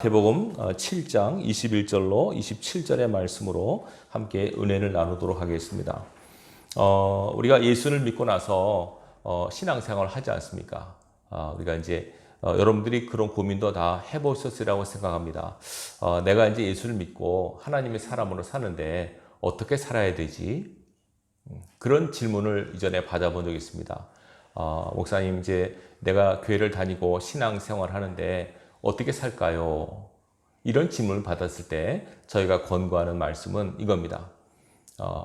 마태복음 7장 21절로 27절의 말씀으로 함께 은혜를 나누도록 하겠습니다. 우리가 예수를 믿고 나서 신앙생활을 하지 않습니까? 우리가 이제 여러분들이 그런 고민도 다 해보셨으리라고 생각합니다. 내가 이제 예수를 믿고 하나님의 사람으로 사는데 어떻게 살아야 되지? 그런 질문을 이전에 받아본 적이 있습니다. 목사님, 이제 내가 교회를 다니고 신앙생활을 하는데 어떻게 살까요? 이런 질문을 받았을 때 저희가 권고하는 말씀은 이겁니다.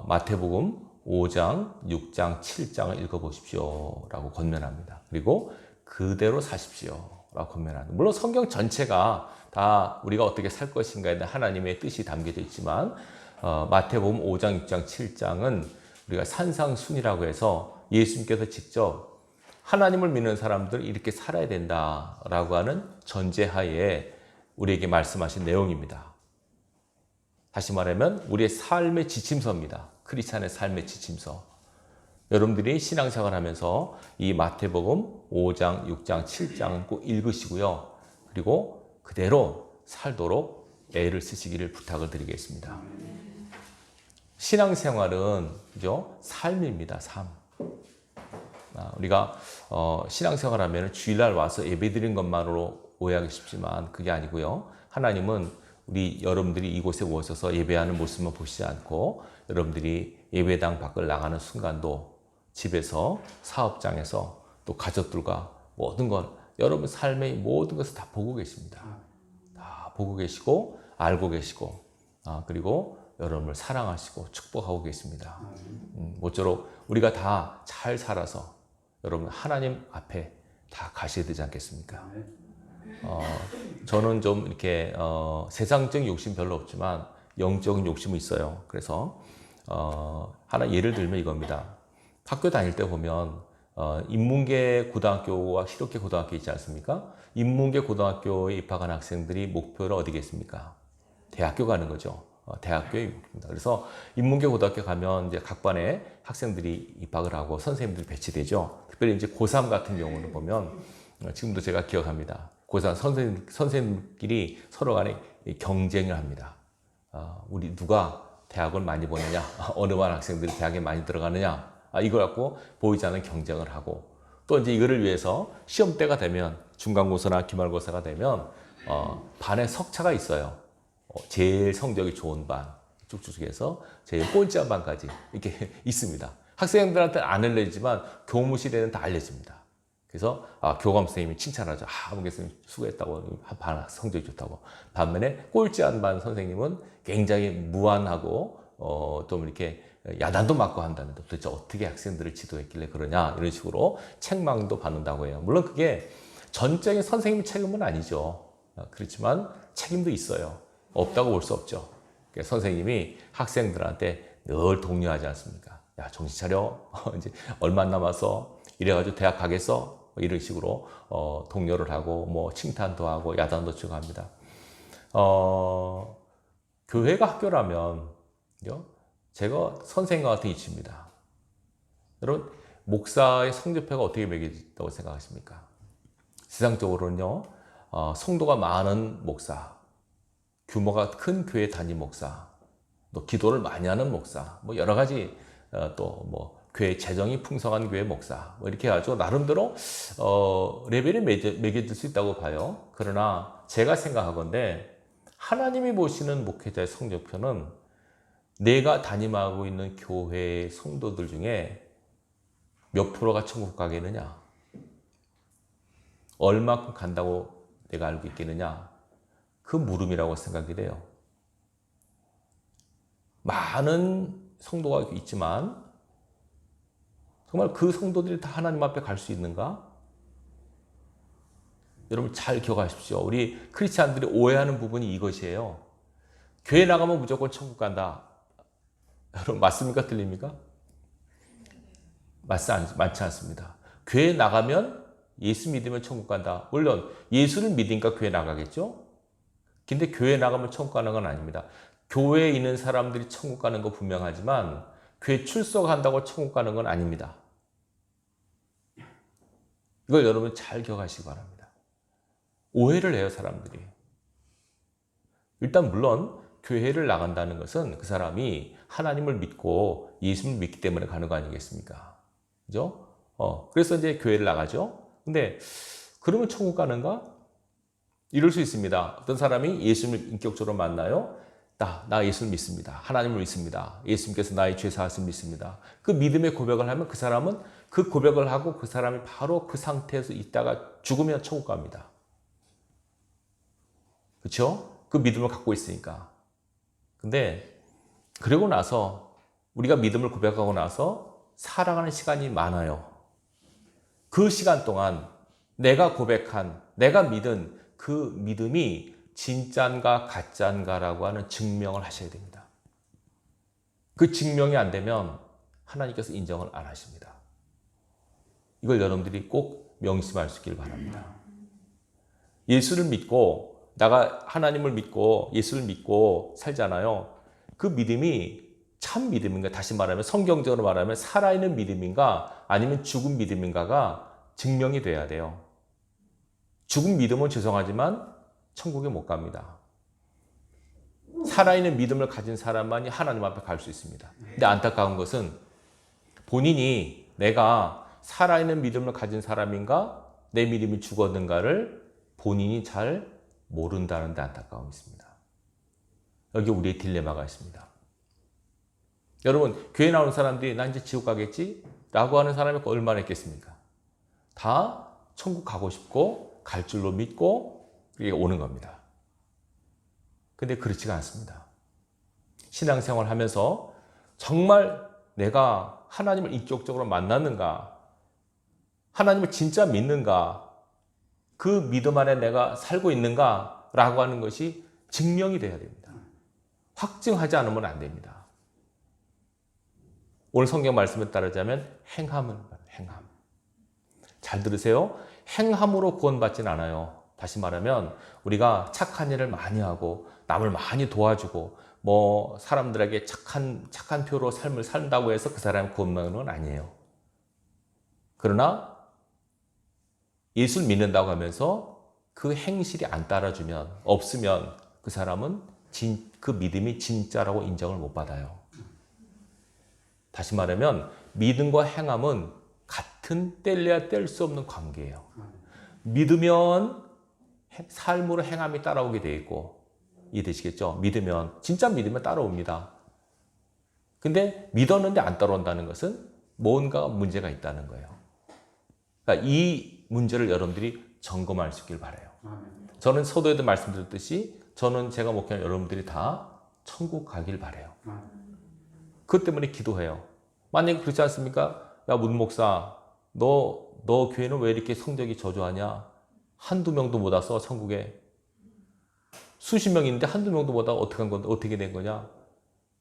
마태복음 5장, 6장, 7장을 읽어보십시오 라고 권면합니다. 그리고 그대로 사십시오 라고 권면합니다. 물론 성경 전체가 다 우리가 어떻게 살 것인가에 대한 하나님의 뜻이 담겨져 있지만 마태복음 5장, 6장, 7장은 우리가 산상순이라고 해서 예수님께서 직접 하나님을 믿는 사람들 이렇게 살아야 된다라고 하는 전제하에 우리에게 말씀하신 내용입니다. 다시 말하면 우리의 삶의 지침서입니다. 크리스찬의 삶의 지침서. 여러분들이 신앙생활 하면서 이 마태복음 5장, 6장, 7장은 꼭 읽으시고요. 그리고 그대로 살도록 애를 쓰시기를 부탁을 드리겠습니다. 신앙생활은 그죠? 삶입니다. 삶. 우리가 신앙생활 하면 주일날 와서 예배드린 것만으로 오해하기 쉽지만 그게 아니고요. 하나님은 여러분들이 이곳에 오셔서 예배하는 모습만 보시지 않고 여러분들이 예배당 밖을 나가는 순간도 집에서 사업장에서 또 가족들과 모든 것 여러분 삶의 모든 것을 다 보고 계십니다. 다 보고 계시고 알고 계시고 그리고 여러분을 사랑하시고 축복하고 계십니다. 모쪼록 우리가 다 잘 살아서 여러분 하나님 앞에 다 가셔야 되지 않겠습니까? 저는 좀 이렇게 세상적인 욕심 별로 없지만 영적인 욕심이 있어요. 그래서 하나 예를 들면 이겁니다. 학교 다닐 때 보면 인문계 고등학교와 실업계 고등학교 있지 않습니까? 인문계 고등학교에 입학한 학생들이 목표를 어디겠습니까? 대학교 가는 거죠. 대학교에 입니다. 그래서 인문계 고등학교 가면 이제 각 반에 학생들이 입학을 하고 선생님들이 배치되죠. 특별히 이제 고3 같은 경우는 보면 지금도 제가 기억합니다. 고3 선생님끼리 서로 간에 경쟁을 합니다. 우리 누가 대학을 많이 보느냐, 어느 반 학생들이 대학에 많이 들어가느냐, 이걸 갖고 보이지 않는 경쟁을 하고 또 이제 이거를 위해서 시험 때가 되면 중간고사나 기말고사가 되면 반에 석차가 있어요. 제일 성적이 좋은 반 쭉쭉 해서 제일 꼴찌한 반까지 이렇게 있습니다. 학생들한테는 안 알려지지만 교무실에는 다 알려집니다. 그래서 교감 선생님이 칭찬하죠. 문계 선생님 수고했다고, 반 성적이 좋다고. 반면에 꼴찌한 반 선생님은 굉장히 무안하고 좀 이렇게 야단도 맞고 한다는데 도대체 어떻게 학생들을 지도했길래 그러냐 이런 식으로 책망도 받는다고 해요. 물론 그게 전적인 선생님 책임은 아니죠. 그렇지만 책임도 있어요. 없다고 볼 수 없죠. 선생님이 학생들한테 늘 독려하지 않습니까? 야, 정신 차려. 이제 얼마 남았어. 이래가지고 대학 가겠어. 이런 식으로 독려를 하고 뭐 칭찬도 하고 야단도 치고 합니다. 교회가 학교라면 제가 선생님과 같은 이치입니다. 여러분 목사의 성적표가 어떻게 매겨진다고 생각하십니까? 세상적으로는요. 성도가 많은 목사, 규모가 큰 교회 담임 목사, 또 기도를 많이 하는 목사, 뭐 여러 가지 또 뭐 교회 재정이 풍성한 교회 목사, 뭐 이렇게 해가지고 나름대로 레벨이 매겨질 수 있다고 봐요. 그러나 제가 생각하건대 하나님이 보시는 목회자의 성적표는 내가 담임하고 있는 교회의 성도들 중에 몇 프로가 천국 가겠느냐, 얼마큼 간다고 내가 알고 있겠느냐, 그 물음이라고 생각이 돼요. 많은 성도가 있지만 정말 그 성도들이 다 하나님 앞에 갈 수 있는가? 여러분 잘 기억하십시오. 우리 크리스찬들이 오해하는 부분이 이것이에요. 교회 나가면 무조건 천국 간다. 여러분 맞습니까? 틀립니까? 맞지 않습니다. 교회 나가면 예수 믿으면 천국 간다. 물론 예수를 믿으니까 교회 나가겠죠? 근데 교회 나가면 천국 가는 건 아닙니다. 교회에 있는 사람들이 천국 가는 거 분명하지만 교회 출석한다고 천국 가는 건 아닙니다. 이걸 여러분 잘 기억하시기 바랍니다. 오해를 해요, 사람들이. 일단 물론 교회를 나간다는 것은 그 사람이 하나님을 믿고 예수님을 믿기 때문에 가는 거 아니겠습니까? 그죠? 그래서 이제 교회를 나가죠. 근데 그러면 천국 가는가? 이럴 수 있습니다. 어떤 사람이 예수님을 인격적으로 만나요. 나 예수를 믿습니다. 하나님을 믿습니다. 예수님께서 나의 죄 사하심을 믿습니다. 그 믿음의 고백을 하면 그 사람은 그 고백을 하고 그 사람이 바로 그 상태에서 있다가 죽으면 천국 갑니다. 그렇죠? 그 믿음을 갖고 있으니까. 근데 그러고 나서 우리가 믿음을 고백하고 나서 살아가는 시간이 많아요. 그 시간 동안 내가 고백한, 내가 믿은 그 믿음이 진짠가 가짠가라고 하는 증명을 하셔야 됩니다. 그 증명이 안 되면 하나님께서 인정을 안 하십니다. 이걸 여러분들이 꼭 명심할 수 있길 바랍니다. 예수를 믿고 내가 하나님을 믿고 예수를 믿고 살잖아요. 그 믿음이 참 믿음인가, 다시 말하면 성경적으로 말하면 살아있는 믿음인가 아니면 죽은 믿음인가가 증명이 돼야 돼요. 죽은 믿음은 죄송하지만 천국에 못 갑니다. 살아있는 믿음을 가진 사람만이 하나님 앞에 갈 수 있습니다. 근데 안타까운 것은 본인이 내가 살아있는 믿음을 가진 사람인가 내 믿음이 죽었는가를 본인이 잘 모른다는 데 안타까움이 있습니다. 여기 우리의 딜레마가 있습니다. 여러분, 교회 나오는 사람들이 나 이제 지옥 가겠지? 라고 하는 사람이 얼마나 있겠습니까? 다 천국 가고 싶고 갈 줄로 믿고 오는 겁니다. 근데 그렇지가 않습니다. 신앙생활 하면서 정말 내가 하나님을 인격적으로 만났는가? 하나님을 진짜 믿는가? 그 믿음 안에 내가 살고 있는가? 라고 하는 것이 증명이 돼야 됩니다. 확증하지 않으면 안 됩니다. 오늘 성경 말씀에 따르자면 행함은 행함. 잘 들으세요. 행함으로 구원받진 않아요. 다시 말하면 우리가 착한 일을 많이 하고 남을 많이 도와주고 뭐 사람들에게 착한 표로 삶을 산다고 해서 그 사람이 구원받는 건 아니에요. 그러나 예수를 믿는다고 하면서 그 행실이 안 따라주면 없으면 그 사람은 그 믿음이 진짜라고 인정을 못 받아요. 다시 말하면 믿음과 행함은 같은 뗄래야 뗄 수 없는 관계예요. 믿으면 삶으로 행함이 따라오게 돼 있고, 이해되시겠죠? 진짜 믿으면 따라옵니다. 근데 믿었는데 안 따라온다는 것은 뭔가 문제가 있다는 거예요. 그러니까 이 문제를 여러분들이 점검할 수 있길 바라요. 저는 서두에도 말씀드렸듯이 저는 제가 목회하는 여러분들이 다 천국 가길 바라요. 그것 때문에 기도해요. 만약에 그렇지 않습니까? 야, 문 목사, 너 교회는 왜 이렇게 성적이 저조하냐? 한두 명도 못 왔어, 천국에. 수십 명 있는데 한두 명도 못 와서 어떻게 된 거냐?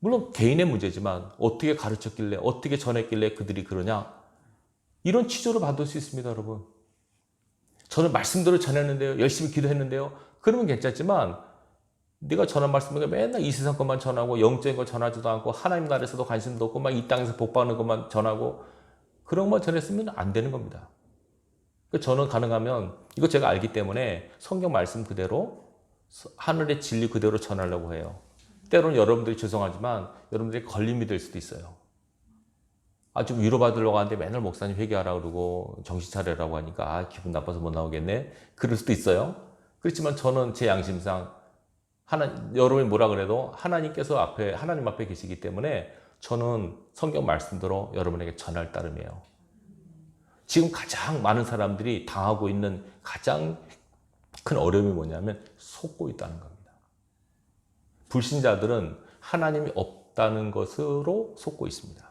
물론 개인의 문제지만 어떻게 가르쳤길래, 어떻게 전했길래 그들이 그러냐? 이런 취조를 받을 수 있습니다, 여러분. 저는 말씀대로 전했는데요. 열심히 기도했는데요. 그러면 괜찮지만 네가 전한 말씀은 맨날 이 세상 것만 전하고 영적인 걸 전하지도 않고 하나님 나라에서도 관심도 없고 막 이 땅에서 복 받는 것만 전하고 그런 것만 전했으면 안 되는 겁니다. 저는 가능하면 이거 제가 알기 때문에 성경 말씀 그대로 하늘의 진리 그대로 전하려고 해요. 때로는 여러분들이 죄송하지만 여러분들이 걸림이 될 수도 있어요. 좀 위로받으려고 하는데 맨날 목사님 회개하라 그러고 정신 차려라고 하니까 기분 나빠서 못 나오겠네. 그럴 수도 있어요. 그렇지만 저는 제 양심상 여러분이 뭐라 그래도 하나님 앞에 계시기 때문에 저는 성경 말씀대로 여러분에게 전할 따름이에요. 지금 가장 많은 사람들이 당하고 있는 가장 큰 어려움이 뭐냐면 속고 있다는 겁니다. 불신자들은 하나님이 없다는 것으로 속고 있습니다.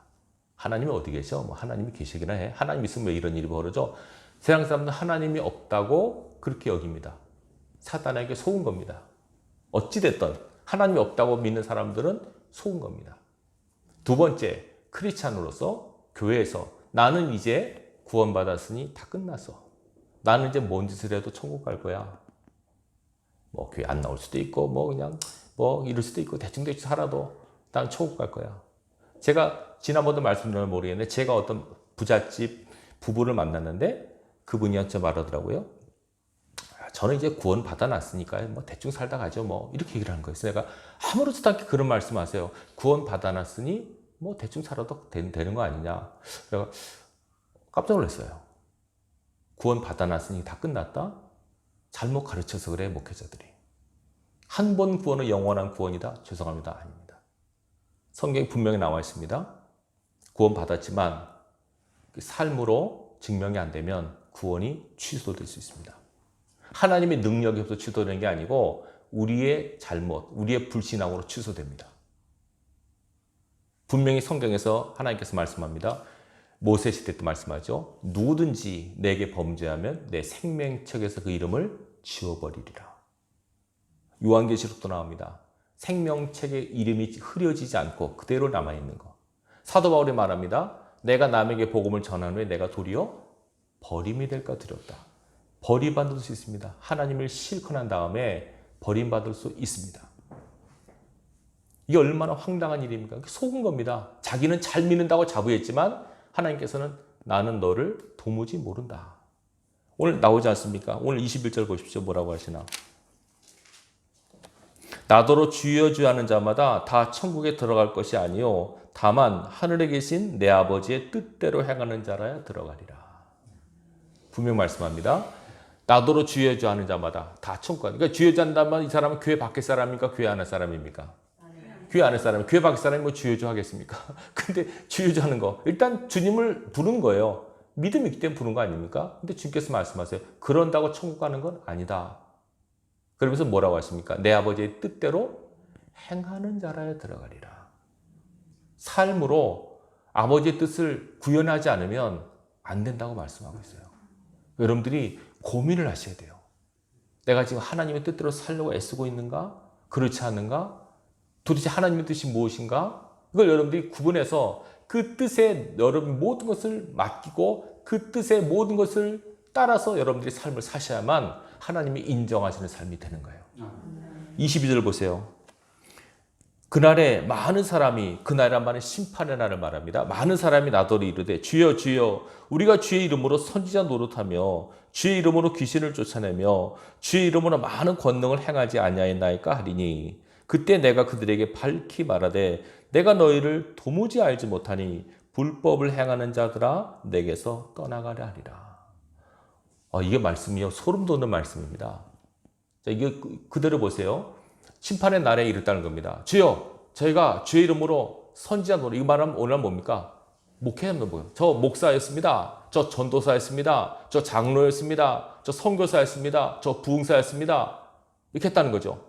하나님이 어디 계셔? 하나님이 계시기나 해. 하나님 있으면 왜 이런 일이 벌어져? 세상 사람들은 하나님이 없다고 그렇게 여깁니다. 사단에게 속은 겁니다. 어찌됐든 하나님이 없다고 믿는 사람들은 속은 겁니다. 두 번째, 크리스찬으로서 교회에서 나는 이제 구원받았으니 다 끝났어. 나는 이제 뭔 짓을 해도 천국 갈 거야. 교회 안 나올 수도 있고 그냥 이럴 수도 있고 대충 살아도 난 천국 갈 거야. 제가 지난번도 말씀드렸는지 모르겠는데 제가 어떤 부잣집 부부를 만났는데 그분이 한테 말하더라고요. 저는 이제 구원 받아놨으니까요. 뭐 대충 살다 가죠. 뭐 이렇게 얘기를 하는 거예요. 그래서 내가 아무렇지도 않게 그런 말씀하세요. 구원 받아놨으니 뭐 대충 살아도 되는 거 아니냐. 내가 깜짝 놀랐어요. 구원 받아놨으니 다 끝났다? 잘못 가르쳐서 그래, 목회자들이. 한 번 구원은 영원한 구원이다? 죄송합니다. 아닙니다. 성경에 분명히 나와 있습니다. 구원 받았지만 삶으로 증명이 안 되면 구원이 취소될 수 있습니다. 하나님의 능력이 없어 취소되는 게 아니고 우리의 잘못, 우리의 불신앙으로 취소됩니다. 분명히 성경에서 하나님께서 말씀합니다. 모세 시대 때 말씀하죠. 누구든지 내게 범죄하면 내 생명책에서 그 이름을 지워버리리라. 요한계시록도 나옵니다. 생명책의 이름이 흐려지지 않고 그대로 남아있는 거. 사도 바울이 말합니다. 내가 남에게 복음을 전한 후에 내가 도리어 버림이 될까 두렵다. 버림받을 수 있습니다. 하나님을 실컷한 다음에 버림받을 수 있습니다. 이게 얼마나 황당한 일입니까? 속은 겁니다. 자기는 잘 믿는다고 자부했지만 하나님께서는 나는 너를 도무지 모른다. 오늘 나오지 않습니까? 오늘 21절 보십시오. 뭐라고 하시나? 나더러 주여 주여 하는 자마다 다 천국에 들어갈 것이 아니요 다만 하늘에 계신 내 아버지의 뜻대로 행하는 자라야 들어가리라. 분명 말씀합니다. 나더러 주여 주여 하는 자마다 다 천국 가니까 그러니까 주여 주여 한다면 이 사람은 교회 밖의 사람입니까? 교회 안의 사람입니까? 교회 안의 사람, 교회 밖의 사람이 뭐 주여 주여 하겠습니까? 근데 주여 주여 하는 거 일단 주님을 부른 거예요. 믿음이 있기 때문에 부른 거 아닙니까? 근데 주님께서 말씀하세요. 그런다고 천국 가는 건 아니다. 그러면서 뭐라고 하십니까? 내 아버지의 뜻대로 행하는 자라야 들어가리라. 삶으로 아버지의 뜻을 구현하지 않으면 안 된다고 말씀하고 있어요. 여러분들이 고민을 하셔야 돼요. 내가 지금 하나님의 뜻대로 살려고 애쓰고 있는가? 그렇지 않는가? 도대체 하나님의 뜻이 무엇인가? 이걸 여러분들이 구분해서 그 뜻에 여러분 모든 것을 맡기고 그 뜻의 모든 것을 따라서 여러분들이 삶을 사셔야만 하나님이 인정하시는 삶이 되는 거예요. 22절 보세요. 그날에 많은 사람이, 그날이란 말은 심판의 날을 말합니다. 많은 사람이 나더러 이르되 주여 주여 우리가 주의 이름으로 선지자 노릇하며 주의 이름으로 귀신을 쫓아내며 주의 이름으로 많은 권능을 행하지 아니하였나이까 하리니 그때 내가 그들에게 밝히 말하되 내가 너희를 도무지 알지 못하니 불법을 행하는 자들아 내게서 떠나가려 하리라. 이게 말씀이요. 소름 돋는 말씀입니다. 자, 이게 그대로 보세요. 심판의 날에 이르다는 겁니다. 주여, 저희가 주의 이름으로 선지자 노릇, 이거 말하면 오늘 뭡니까? 목회자는 뭐예요? 저 목사였습니다. 저 전도사였습니다. 저 장로였습니다. 저 선교사였습니다. 저 부흥사였습니다. 이렇게 했다는 거죠.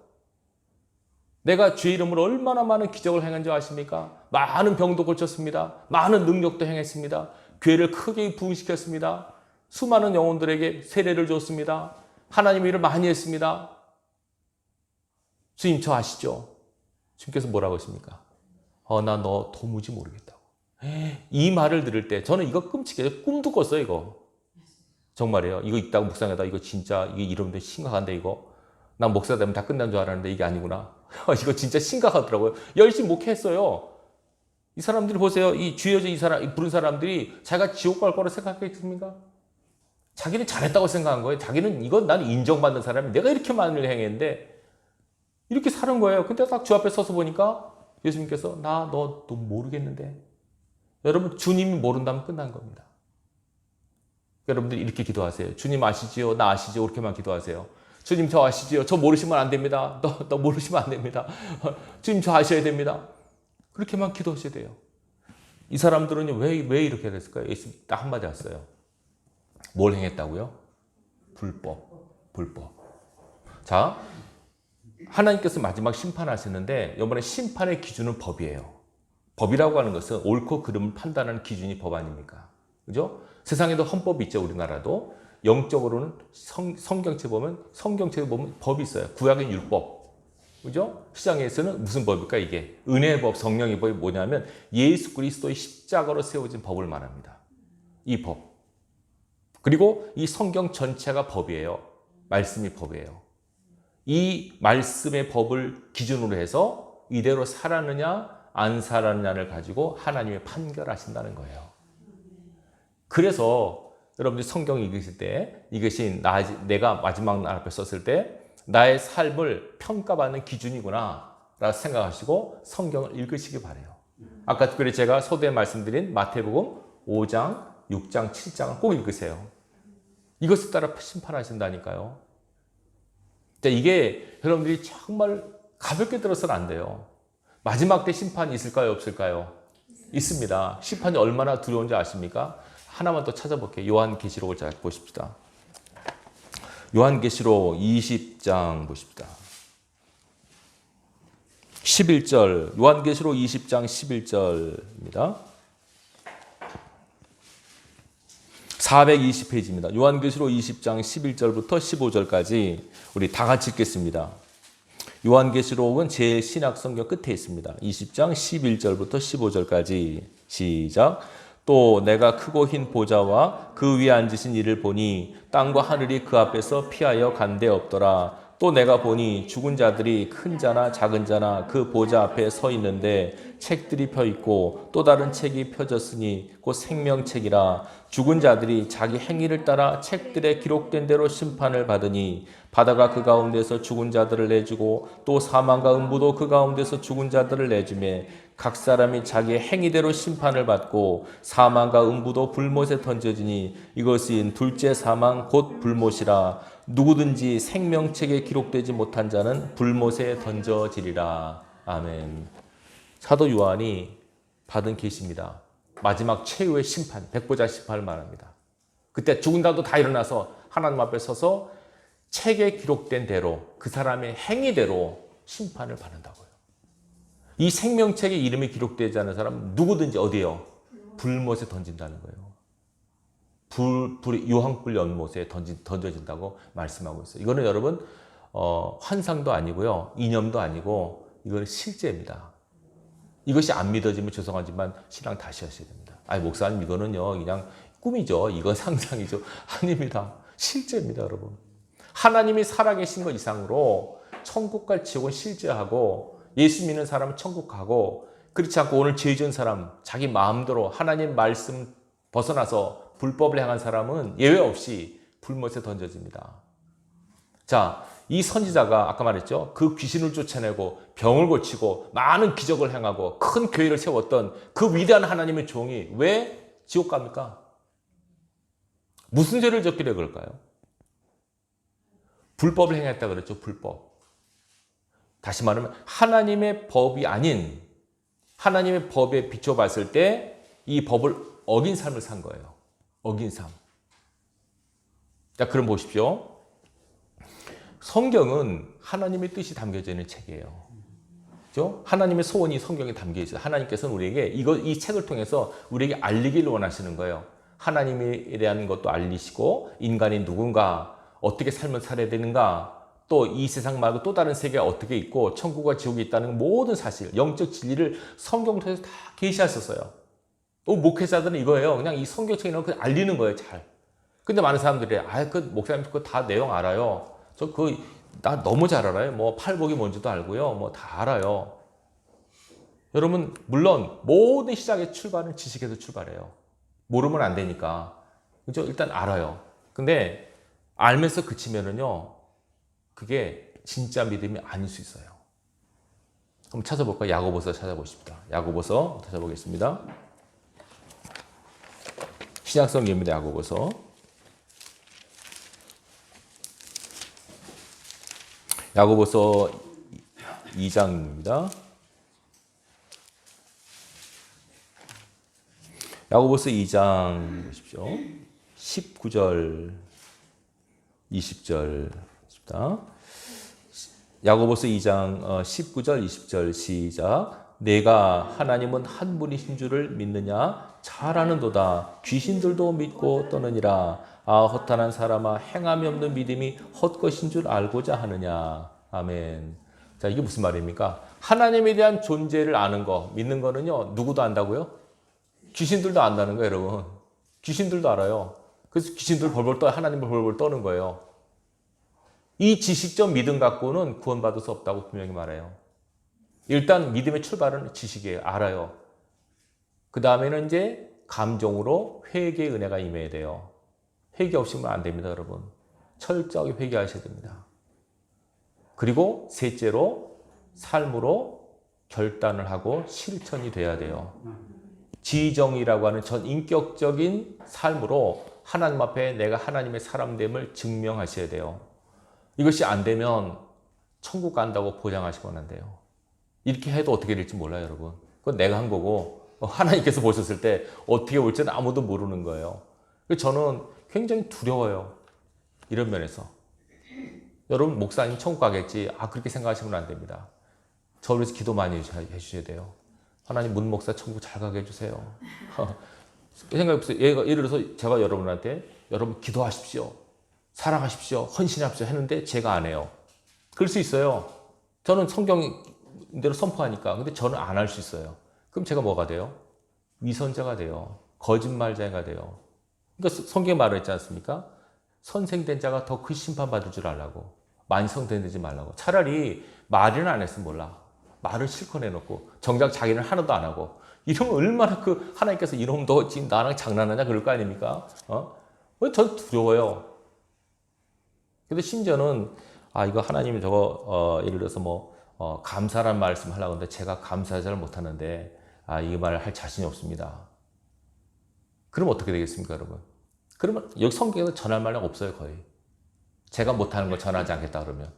내가 주의 이름으로 얼마나 많은 기적을 행한 줄 아십니까? 많은 병도 고쳤습니다. 많은 능력도 행했습니다. 교회를 크게 부흥시켰습니다. 수많은 영혼들에게 세례를 줬습니다. 하나님의 일을 많이 했습니다. 주님 저 아시죠? 주님께서 뭐라고 하십니까? 나 너 도무지 모르겠다고. 이 말을 들을 때 저는 이거 끔찍해요. 꿈도 꿨어요 이거. 정말이에요. 이거 있다고 묵상하다 이거 진짜 이게 이러면 심각한데 이거. 난 목사 되면 다 끝난 줄 알았는데 이게 아니구나. 이거 진짜 심각하더라고요. 열심히 목회했어요. 이 사람들이 보세요. 이 주여져 이 사람, 이 부른 사람들이 자기가 지옥 갈 거라 생각했습니까? 자기는 잘했다고 생각한 거예요. 자기는 이건 나는 인정받는 사람이 내가 이렇게 많은 일을 행했는데 이렇게 사는 거예요. 근데 딱 주 앞에 서서 보니까 예수님께서 나 너 모르겠는데. 여러분 주님이 모른다면 끝난 겁니다. 여러분들 이렇게 기도하세요. 주님 아시지요? 나 아시지요? 이렇게만 기도하세요. 주님 저 아시지요? 저 모르시면 안 됩니다. 너 모르시면 안 됩니다. 주님 저 아셔야 됩니다. 그렇게만 기도하셔야 돼요. 이 사람들은 왜 이렇게 됐을까요? 예수님 딱 한마디 했어요. 뭘 행했다고요? 불법. 자, 하나님께서 마지막 심판하시는데 이번에 심판의 기준은 법이에요. 법이라고 하는 것은 옳고 그름을 판단하는 기준이 법 아닙니까? 그죠? 세상에도 헌법이 있죠. 우리나라도. 영적으로는 성경책 보면 법이 있어요. 구약의 율법. 그죠? 시장에서는 무슨 법일까 이게? 은혜의 법, 성령의 법이 뭐냐면 예수 그리스도의 십자가로 세워진 법을 말합니다. 이 법. 그리고 이 성경 전체가 법이에요. 말씀이 법이에요. 이 말씀의 법을 기준으로 해서 이대로 살았느냐 안 살았느냐를 가지고 하나님이 판결하신다는 거예요. 그래서 여러분들이 성경 읽으실 때 이것이 내가 마지막 날 앞에 썼을 때 나의 삶을 평가받는 기준이구나 라고 생각하시고 성경을 읽으시기 바라요. 아까 특별히 제가 서두에 말씀드린 마태복음 5장, 6장, 7장을 꼭 읽으세요. 이것을 따라 심판하신다니까요. 이게 여러분들이 정말 가볍게 들어서는 안 돼요. 마지막 때 심판이 있을까요? 없을까요? 있습니다. 심판이 얼마나 두려운지 아십니까? 하나만 더 찾아볼게요. 요한계시록을 잘 보십시다. 요한계시록 20장 보십시다. 11절, 요한계시록 20장 11절입니다. 420페이지입니다. 요한계시록 20장 11절부터 15절까지 우리 다 같이 읽겠습니다. 요한계시록은 제일 신약 성경 끝에 있습니다. 20장 11절부터 15절까지 시작. 또 내가 크고 흰 보좌와 그 위에 앉으신 이를 보니 땅과 하늘이 그 앞에서 피하여 간데 없더라. 또 내가 보니 죽은 자들이 큰 자나 작은 자나 그 보좌 앞에 서 있는데 책들이 펴 있고 또 다른 책이 펴졌으니 곧 생명책이라. 죽은 자들이 자기 행위를 따라 책들에 기록된 대로 심판을 받으니 바다가 그 가운데서 죽은 자들을 내주고 또 사망과 음부도 그 가운데서 죽은 자들을 내주매 각 사람이 자기의 행위대로 심판을 받고 사망과 음부도 불못에 던져지니 이것은 둘째 사망 곧 불못이라. 누구든지 생명책에 기록되지 못한 자는 불못에 던져지리라. 아멘. 사도 요한이 받은 계시입니다. 마지막 최후의 심판, 백보자 심판을 말합니다. 그때 죽은 자도 다 일어나서 하나님 앞에 서서 책에 기록된 대로 그 사람의 행위대로 심판을 받는다고요. 이 생명책에 이름이 기록되지 않은 사람은 누구든지 어디에요? 불못에 던진다는 거예요. 유황불 연못에 던져진다고 말씀하고 있어요. 이거는 여러분 환상도 아니고요, 이념도 아니고 이거는 실제입니다. 이것이 안 믿어지면 죄송하지만 신앙 다시 하셔야 됩니다. 아니 목사님 이거는요 그냥 꿈이죠. 이건 상상이죠. 아닙니다. 실제입니다, 여러분. 하나님이 살아계신 것 이상으로 천국과 지옥은 실제하고 예수 믿는 사람은 천국 가고 그렇지 않고 오늘 죄 지은 사람 자기 마음대로 하나님 말씀 벗어나서 불법을 행한 사람은 예외 없이 불못에 던져집니다. 자, 이 선지자가 아까 말했죠. 그 귀신을 쫓아내고 병을 고치고 많은 기적을 행하고 큰 교회를 세웠던 그 위대한 하나님의 종이 왜 지옥 갑니까? 무슨 죄를 졌길래 그럴까요? 불법을 행했다 그랬죠. 불법. 다시 말하면 하나님의 법이 아닌 하나님의 법에 비춰봤을 때 이 법을 어긴 삶을 산 거예요. 어긴 삶. 자, 그럼 보십시오. 성경은 하나님의 뜻이 담겨져 있는 책이에요. 그렇죠? 하나님의 소원이 성경에 담겨 있어요. 하나님께서는 우리에게 이 책을 통해서 우리에게 알리기를 원하시는 거예요. 하나님에 대한 것도 알리시고 인간이 누군가, 어떻게 살면 살아야 되는가, 또 이 세상 말고 또 다른 세계가 어떻게 있고 천국과 지옥이 있다는 모든 사실, 영적 진리를 성경 통해서 다 계시하셨어요. 목회자들은 이거예요. 그냥 이 성경책에 넣고 알리는 거예요, 잘. 근데 많은 사람들이 그 목사님 그거 다 내용 알아요. 나 너무 잘 알아요. 뭐 팔복이 뭔지도 알고요. 뭐 다 알아요. 여러분, 물론 모든 시작의 출발은 지식에서 출발해요. 모르면 안 되니까. 그죠? 일단 알아요. 근데 알면서 그치면은요, 그게 진짜 믿음이 아닐 수 있어요. 한번 찾아볼까요? 야고보서 찾아보십시다. 야고보서 찾아보겠습니다. 신약성경입니다. 야고보서. 야고보서 2장입니다. 야고보서 2장 보십시오. 19절, 20절 보십시다. 야고보서 2장 19절, 20절 시작. 내가 하나님은 한 분이신 줄을 믿느냐? 잘 아는도다. 귀신들도 믿고 떠느니라. 아, 허탄한 사람아, 행함이 없는 믿음이 헛것인 줄 알고자 하느냐. 아멘. 자, 이게 무슨 말입니까? 하나님에 대한 존재를 아는 거, 믿는 거는요, 누구도 안다고요? 귀신들도 안다는 거예요, 여러분. 귀신들도 알아요. 그래서 귀신들 벌벌 떠, 하나님을 벌벌 떠는 거예요. 이 지식적 믿음 갖고는 구원받을 수 없다고 분명히 말해요. 일단 믿음의 출발은 지식이에요. 알아요. 그 다음에는 이제 감정으로 회개의 은혜가 임해야 돼요. 회개 없이는 안 됩니다, 여러분. 철저하게 회개하셔야 됩니다. 그리고 셋째로 삶으로 결단을 하고 실천이 돼야 돼요. 지정이라고 하는 전 인격적인 삶으로 하나님 앞에 내가 하나님의 사람됨을 증명하셔야 돼요. 이것이 안 되면 천국 간다고 보장하시면 안 돼요. 이렇게 해도 어떻게 될지 몰라요, 여러분. 그건 내가 한 거고 하나님께서 보셨을 때 어떻게 올지는 아무도 모르는 거예요. 저는 굉장히 두려워요. 이런 면에서. 여러분, 목사님 천국 가겠지. 그렇게 생각하시면 안 됩니다. 저를 위해서 기도 많이 해주셔야 돼요. 하나님, 문 목사 천국 잘 가게 해주세요. 생각해보세요. 예를 들어서 제가 여러분한테 여러분 기도하십시오. 사랑하십시오. 헌신하십시오. 했는데 제가 안 해요. 그럴 수 있어요. 저는 성경대로 선포하니까. 근데 저는 안 할 수 있어요. 그럼 제가 뭐가 돼요? 위선자가 돼요. 거짓말자가 돼요. 그러니까 성경에 말했지 않습니까? 선생된 자가 더 큰 심판받을 줄 알라고. 많이 성대되지 말라고. 차라리 말이나 안 했으면 몰라. 말을 실컷 해놓고 정작 자기는 하나도 안 하고 이러면 얼마나 하나님께서 이놈 너 지금 나랑 장난하냐 그럴 거 아닙니까? 전 두려워요. 근데 심지어는 이거 하나님이 저거 예를 들어서 감사란 말씀 하려고 하는데 제가 감사 잘 못하는데 이 말을 할 자신이 없습니다. 그럼 어떻게 되겠습니까, 여러분? 그러면 여기 성경에서 전할 말이 없어요, 거의. 제가 못하는 거 전하지 않겠다 그러면.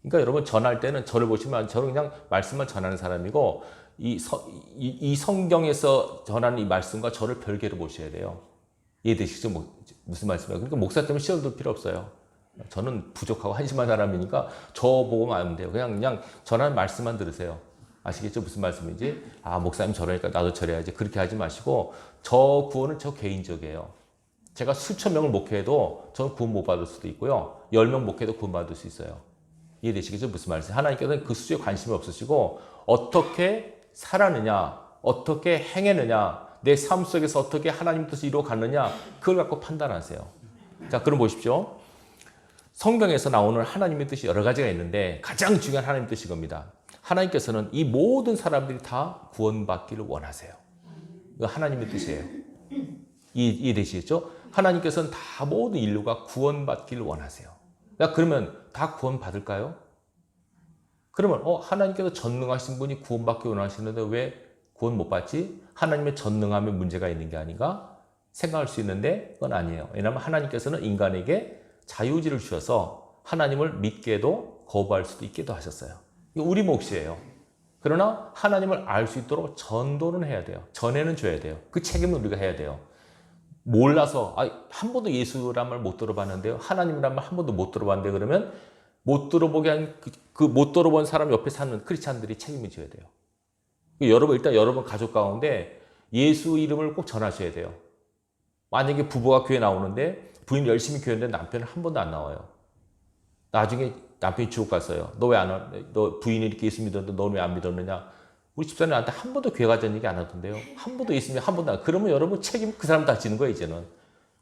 그러니까 여러분 전할 때는 저를 보시면 저는 그냥 말씀만 전하는 사람이고 이 성경에서 전하는 이 말씀과 저를 별개로 보셔야 돼요. 이해되시죠? 무슨 말씀이에요? 그러니까 목사 때문에 시험 들 필요 없어요. 저는 부족하고 한심한 사람이니까 저 보고만 하면 돼요. 그냥 전하는 말씀만 들으세요. 아시겠죠? 무슨 말씀인지? 목사님 저러니까 나도 저래야지. 그렇게 하지 마시고 저 구원은 저 개인적이에요. 제가 수천 명을 목회해도 저는 구원 못 받을 수도 있고요. 10명 목회해도 구원 받을 수 있어요. 이해되시겠죠? 무슨 말씀이에요? 하나님께서는 그 수준에 관심이 없으시고 어떻게 살았느냐, 어떻게 행했느냐, 내 삶 속에서 어떻게 하나님 뜻을 이루어갔느냐 그걸 갖고 판단하세요. 자, 그럼 보십시오. 성경에서 나오는 하나님의 뜻이 여러 가지가 있는데 가장 중요한 하나님의 뜻이 이겁니다. 하나님께서는 이 모든 사람들이 다 구원받기를 원하세요. 이거 하나님의 뜻이에요. 이해되시겠죠? 하나님께서는 다 모든 인류가 구원받기를 원하세요. 그러면 다 구원받을까요? 그러면 하나님께서 전능하신 분이 구원받기 원하시는데 왜 구원 못 받지? 하나님의 전능함에 문제가 있는 게 아닌가? 생각할 수 있는데 그건 아니에요. 왜냐하면 하나님께서는 인간에게 자유의지를 주셔서 하나님을 믿게도 거부할 수도 있게도 하셨어요. 이거 우리 몫이에요. 그러나 하나님을 알 수 있도록 전도는 해야 돼요. 전해는 줘야 돼요. 그 책임은 우리가 해야 돼요. 몰라서 한 번도 예수란 말 못 들어봤는데요. 하나님이란 말 한 번도 못 들어봤는데 그러면 못 들어보게 한 못 들어본 사람 옆에 사는 크리스찬들이 책임을 져야 돼요. 일단 여러분 가족 가운데 예수 이름을 꼭 전하셔야 돼요. 만약에 부부가 교회 나오는데 부인 열심히 교회인데 남편은 한 번도 안 나와요. 나중에 남편이 지옥 갔어요. 너 왜 안 와? 너 부인이 이렇게 예수 믿었는데 너는 왜 안 믿었느냐? 우리 집사님한테 한 번도 교회 가자는 얘기 안 하던데요. 한 번도 예수 믿 한 번도 안. 그러면 여러분 책임 그 사람 다 지는 거예요, 이제는.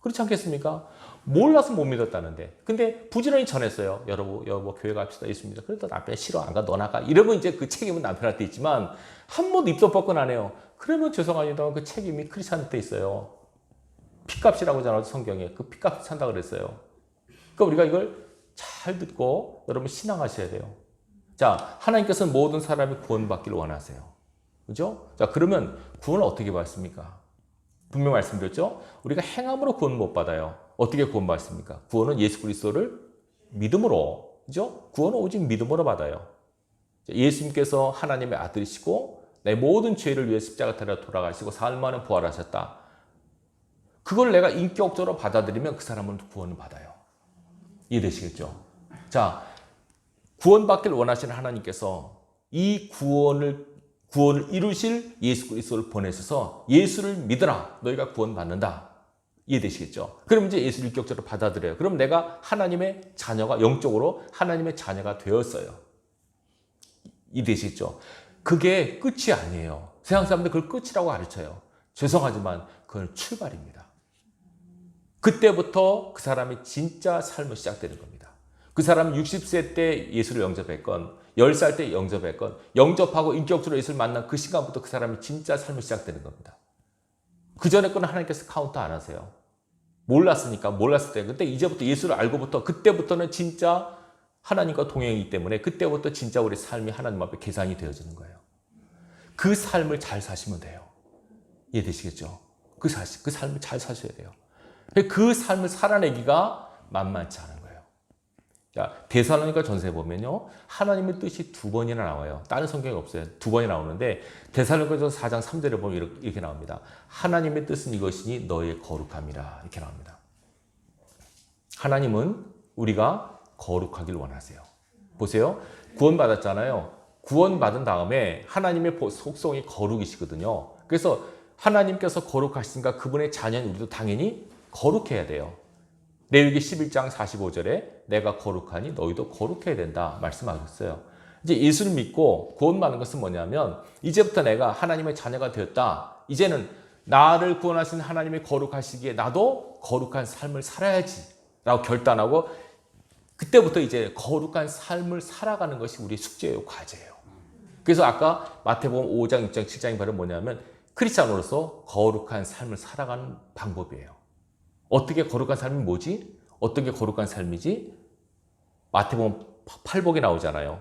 그렇지 않겠습니까? 몰라서 못 믿었다는데. 근데 부지런히 전했어요. 여보 교회 갑시다. 예수 믿어. 그래도 남편이 싫어. 안 가. 너 나가. 이러면 이제 그 책임은 남편한테 있지만 한 번도 입도 뻗건 안 해요. 그러면 죄송합니다. 그 책임이 크리스찬한테 있어요. 피값이라고 하잖아요. 성경에. 그 피값 산다 그랬어요. 그러니까 우리가 이걸 잘 듣고 여러분 신앙하셔야 돼요. 자, 하나님께서는 모든 사람이 구원받기를 원하세요. 그죠? 자, 그러면 구원을 어떻게 받습니까? 분명 말씀드렸죠? 우리가 행함으로 구원 못 받아요. 어떻게 구원받습니까? 구원은 예수 그리스도를 믿음으로, 그죠? 구원은 오직 믿음으로 받아요. 예수님께서 하나님의 아들이시고 내 모든 죄를 위해 십자가 타려 돌아가시고 사흘 만에 부활하셨다. 그걸 내가 인격적으로 받아들이면 그 사람은 구원을 받아요. 이해되시겠죠? 자, 구원받기를 원하시는 하나님께서 이 구원을 이루실 예수 그리스도를 보내셔서 예수를 믿으라. 너희가 구원받는다. 이해되시겠죠? 그럼 이제 예수를 인격적으로 받아들여요. 그럼 내가 하나님의 자녀가 영적으로 하나님의 자녀가 되었어요. 이해되시겠죠? 그게 끝이 아니에요. 세상 사람들 그걸 끝이라고 가르쳐요. 죄송하지만 그건 출발입니다. 그때부터 그 사람의 진짜 삶이 시작되는 겁니다. 그 사람은 60세 때 예수를 영접했건 10살 때 영접했건 영접하고 인격적으로 예수를 만난 그 시간부터 그 사람의 진짜 삶이 시작되는 겁니다. 그 전에 거는 하나님께서 카운트 안 하세요. 몰랐으니까, 몰랐을 때. 근데 이제부터 예수를 알고부터, 그때부터는 진짜 하나님과 동행이기 때문에 그때부터 진짜 우리 삶이 하나님 앞에 계산이 되어지는 거예요. 그 삶을 잘 사시면 돼요. 이해되시겠죠? 그 삶을 잘 사셔야 돼요. 그 삶을 살아내기가 만만치 않은 거예요. 자, 데살로니가 전서에 보면요, 하나님의 뜻이 2번이나 나와요. 다른 성경이 없어요. 2번이 나오는데 데살로니가 전서 4장 3절에 보면 이렇게 나옵니다. 하나님의 뜻은 이것이니 너의 거룩함이라, 이렇게 나옵니다. 하나님은 우리가 거룩하길 원하세요. 보세요. 구원받았잖아요. 구원받은 다음에 하나님의 속성이 거룩이시거든요. 그래서 하나님께서 거룩하시니까 그분의 자녀인 우리도 당연히 거룩해야 돼요. 레위기 11장 45절에 내가 거룩하니 너희도 거룩해야 된다 말씀하셨어요. 이제 예수를 믿고 구원받는 것은 뭐냐면 이제부터 내가 하나님의 자녀가 되었다. 이제는 나를 구원하신 하나님이 거룩하시기에 나도 거룩한 삶을 살아야지 라고 결단하고 그때부터 이제 거룩한 삶을 살아가는 것이 우리의 숙제예요, 과제예요. 그래서 아까 마태복음 5장, 6장, 7장이 바로 뭐냐면 크리스찬으로서 거룩한 삶을 살아가는 방법이에요. 어떻게 거룩한 삶이 뭐지? 어떤 게 거룩한 삶이지? 마태복음 8복에 나오잖아요.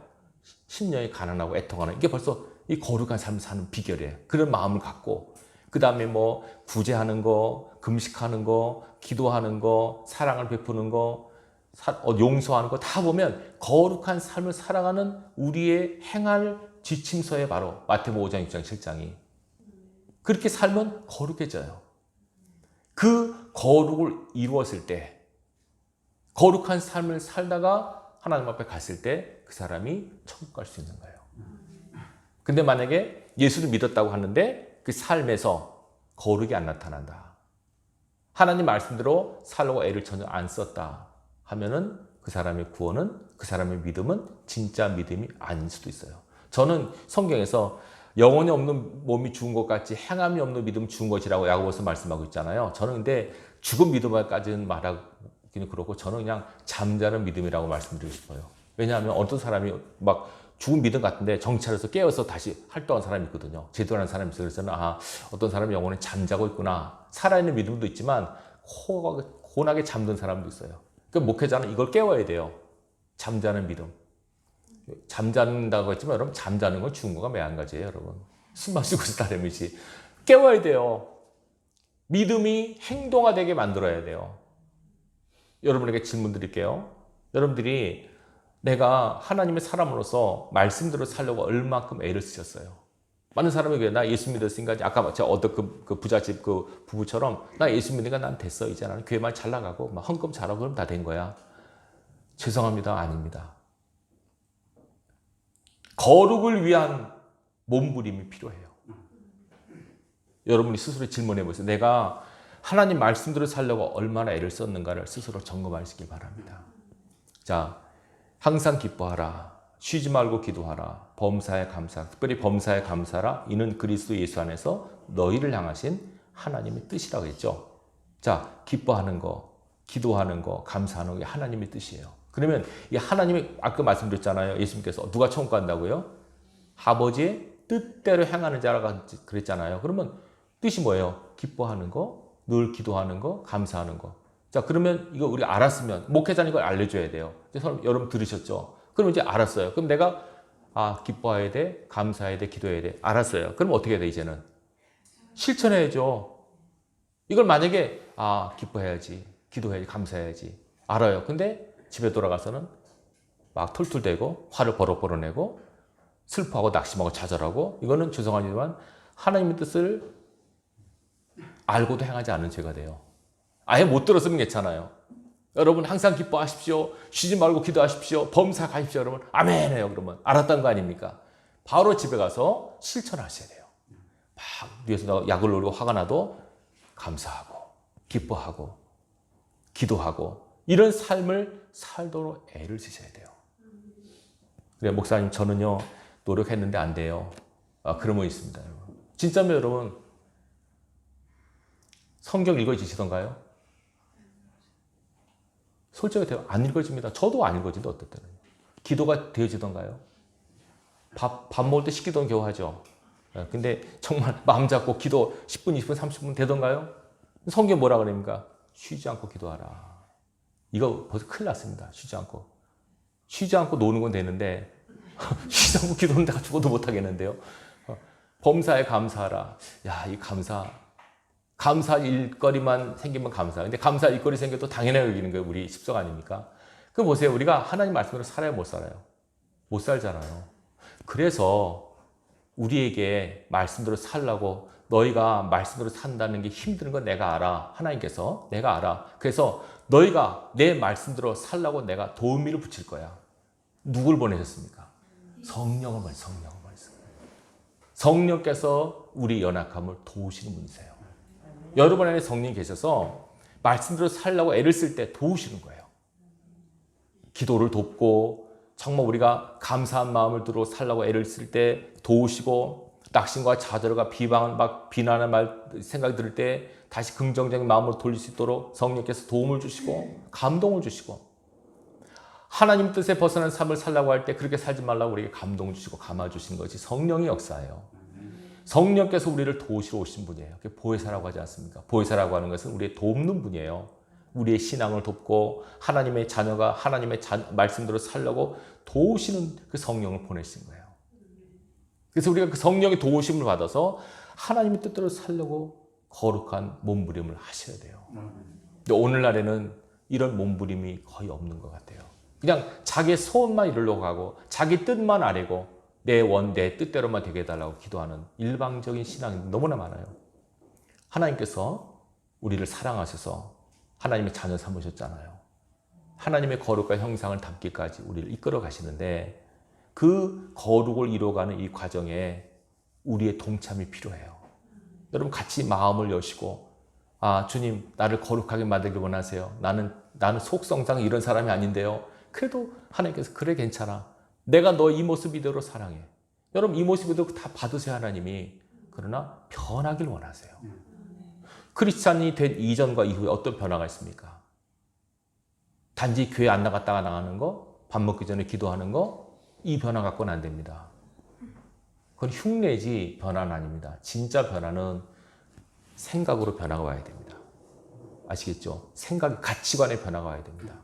심령이 가난하고 애통하는, 이게 벌써 이 거룩한 삶을 사는 비결이에요. 그런 마음을 갖고 그 다음에 뭐 구제하는 거, 금식하는 거, 기도하는 거, 사랑을 베푸는 거, 용서하는 거 다 보면 거룩한 삶을 살아가는 우리의 행할 지침서에 바로 마태복음 5장, 6장, 7장이 그렇게 살면 거룩해져요. 그 거룩을 이루었을 때, 거룩한 삶을 살다가 하나님 앞에 갔을 때 그 사람이 천국 갈 수 있는 거예요. 근데 만약에 예수를 믿었다고 하는데 그 삶에서 거룩이 안 나타난다. 하나님 말씀대로 살려고 애를 전혀 안 썼다 하면은 그 사람의 구원은, 그 사람의 믿음은 진짜 믿음이 아닐 수도 있어요. 저는 성경에서 영혼이 없는 몸이 죽은 것 같이 행함이 없는 믿음 죽은 것이라고 야고보서 말씀하고 있잖아요. 저는 근데 죽은 믿음까지는 말하기는 그렇고 저는 그냥 잠자는 믿음이라고 말씀드리고 싶어요. 왜냐하면 어떤 사람이 막 죽은 믿음 같은데 정찰해서 깨어서 다시 활동하는 사람이 있거든요. 제도하는 사람이 있어요. 그래서 어떤 사람이 영혼이 잠자고 있구나. 살아있는 믿음도 있지만 혼하게 잠든 사람도 있어요. 그 목회자는 이걸 깨워야 돼요. 잠자는 믿음. 잠잔다고 했지만 여러분 잠자는 건 죽은 거가 매한가지예요. 여러분 숨 마시고 있다는 의미지. 깨워야 돼요. 믿음이 행동화되게 만들어야 돼요. 여러분에게 질문 드릴게요. 여러분들이 내가 하나님의 사람으로서 말씀대로 살려고 얼마큼 애를 쓰셨어요? 많은 사람이 그래, 나 예수 믿었으니까, 아까 제가 어떤 그 부잣집 그 부부처럼, 나 예수 믿으니까 난 됐어. 이제 나는 교회만 잘 나가고, 막 헌금 잘하고, 그럼 다 된 거야. 죄송합니다. 아닙니다. 거룩을 위한 몸부림이 필요해요. 여러분이 스스로 질문해 보세요. 내가 하나님 말씀대로 살려고 얼마나 애를 썼는가를 스스로 점검하시기 바랍니다. 자, 항상 기뻐하라. 쉬지 말고 기도하라. 범사에 감사. 특별히 범사에 감사라. 이는 그리스도 예수 안에서 너희를 향하신 하나님의 뜻이라고 했죠. 자, 기뻐하는 거, 기도하는 거, 감사하는 게 하나님의 뜻이에요. 그러면 이 하나님의, 아까 말씀드렸잖아요. 예수님께서 누가 천국 간다고요? 아버지의 뜻대로 행하는 자라고 그랬잖아요. 그러면 뜻이 뭐예요? 기뻐하는 거, 늘 기도하는 거, 감사하는 거. 자, 그러면 이거 우리가 알았으면, 목회자는 이걸 알려줘야 돼요. 여러분 들으셨죠? 그럼 이제 알았어요. 그럼 내가, 기뻐해야 돼, 감사해야 돼, 기도해야 돼. 알았어요. 그럼 어떻게 해야 돼, 이제는? 실천해야죠. 이걸 만약에, 기뻐해야지, 기도해야지, 감사해야지. 알아요. 근데 집에 돌아가서는 막 툴툴대고, 화를 버럭버럭 내고, 슬퍼하고, 낙심하고, 좌절하고, 이거는 죄송하지만 하나님의 뜻을 알고도 행하지 않은 죄가 돼요. 아예 못 들었으면 괜찮아요. 여러분 항상 기뻐하십시오. 쉬지 말고 기도하십시오. 범사 가십시오. 여러분 아멘 해요. 그러면 알았다는 거 아닙니까? 바로 집에 가서 실천하셔야 돼요. 막 위에서 약을 놓고 화가 나도 감사하고 기뻐하고 기도하고 이런 삶을 살도록 애를 쓰셔야 돼요. 그래, 목사님 저는요 노력했는데 안 돼요. 그런 분 있습니다. 여러분. 진짜면 여러분 성경 읽어지시던가요? 솔직히 안 읽어집니다. 저도 안 읽어진다, 어떨 때는. 기도가 되어지던가요? 밥 먹을 때 식기도는 겨우 하죠. 근데 정말 마음 잡고 기도 10분, 20분, 30분 되던가요? 성경 뭐라 그럽니까? 쉬지 않고 기도하라. 이거 벌써 큰일 났습니다. 쉬지 않고. 쉬지 않고 노는 건 되는데 쉬지 않고 기도는 내가 죽어도 못하겠는데요. 범사에 감사하라. 야, 이 감사 일거리만 생기면 감사. 근데 감사 일거리 생겨도 당연하게 여기는 거예요. 우리 십석 아닙니까? 그 보세요. 우리가 하나님 말씀으로 살아요, 못 살아요? 못 살잖아요. 그래서 우리에게 말씀대로 살라고, 너희가 말씀대로 산다는 게 힘든 건 내가 알아. 하나님께서 내가 알아. 그래서 너희가 내 말씀대로 살라고 내가 도우미를 붙일 거야. 누굴 보내셨습니까? 성령을 보내셨어요. 성령께서 우리 연약함을 도우시는 분이세요. 여러분 안에 성령이 계셔서 말씀대로 살라고 애를 쓸 때 도우시는 거예요. 기도를 돕고 정말 우리가 감사한 마음을 들어 살라고 애를 쓸 때 도우시고, 낙심과 좌절과 비난의 생각이 들 때 다시 긍정적인 마음으로 돌릴 수 있도록 성령께서 도움을 주시고 감동을 주시고, 하나님 뜻에 벗어난 삶을 살라고 할 때 그렇게 살지 말라고 우리에게 감동 주시고 감화 주신 것이 성령의 역사예요. 성령께서 우리를 도우시러 오신 분이에요. 그게 보혜사라고 하지 않습니까? 보혜사라고 하는 것은 우리의 돕는 분이에요. 우리의 신앙을 돕고 하나님의 자녀가 하나님의 말씀대로 살려고 도우시는 그 성령을 보내신 거예요. 그래서 우리가 그 성령의 도우심을 받아서 하나님의 뜻대로 살려고 거룩한 몸부림을 하셔야 돼요. 근데 오늘날에는 이런 몸부림이 거의 없는 것 같아요. 그냥 자기 소원만 이루려고 하고 자기 뜻만 아뢰고 내 뜻대로만 되게 해달라고 기도하는 일방적인 신앙이 너무나 많아요. 하나님께서 우리를 사랑하셔서 하나님의 자녀 삼으셨잖아요. 하나님의 거룩과 형상을 담기까지 우리를 이끌어 가시는데, 그 거룩을 이루어가는 이 과정에 우리의 동참이 필요해요. 여러분 같이 마음을 여시고, 아, 주님 나를 거룩하게 만들기 원하세요. 나는 속성상 이런 사람이 아닌데요. 그래도 하나님께서 그래 괜찮아. 내가 너 이 모습 이대로 사랑해. 여러분 이 모습 이대로 다 받으세요 하나님이. 그러나 변하길 원하세요. 크리스찬이 된 이전과 이후에 어떤 변화가 있습니까? 단지 교회 안 나갔다가 나가는 거, 밥 먹기 전에 기도하는 거, 이 변화 갖고는 안 됩니다. 그건 흉내지 변화는 아닙니다. 진짜 변화는 생각으로 변화가 와야 됩니다. 아시겠죠? 생각, 가치관의 변화가 와야 됩니다.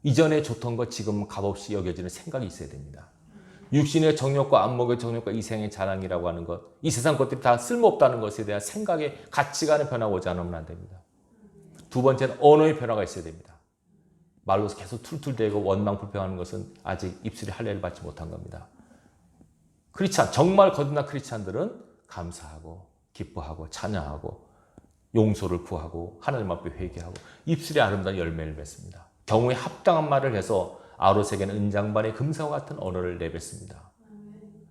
이전에 좋던 거 지금 값없이 여겨지는 생각이 있어야 됩니다. 육신의 정욕과 안목의 정욕과 이생의 자랑이라고 하는 것, 이 세상 것들이 다 쓸모없다는 것에 대한 생각의 가치관의 변화가 오지 않으면 안 됩니다. 두 번째는 언어의 변화가 있어야 됩니다. 말로 계속 툴툴대고 원망 불평하는 것은 아직 입술이 할례를 받지 못한 겁니다. 크리스찬, 정말 거듭난 크리스찬들은 감사하고 기뻐하고 찬양하고 용서를 구하고 하나님 앞에 회개하고 입술에 아름다운 열매를 맺습니다. 경우에 합당한 말을 해서 아로새게는 은장반의 금사와 같은 언어를 내뱉습니다.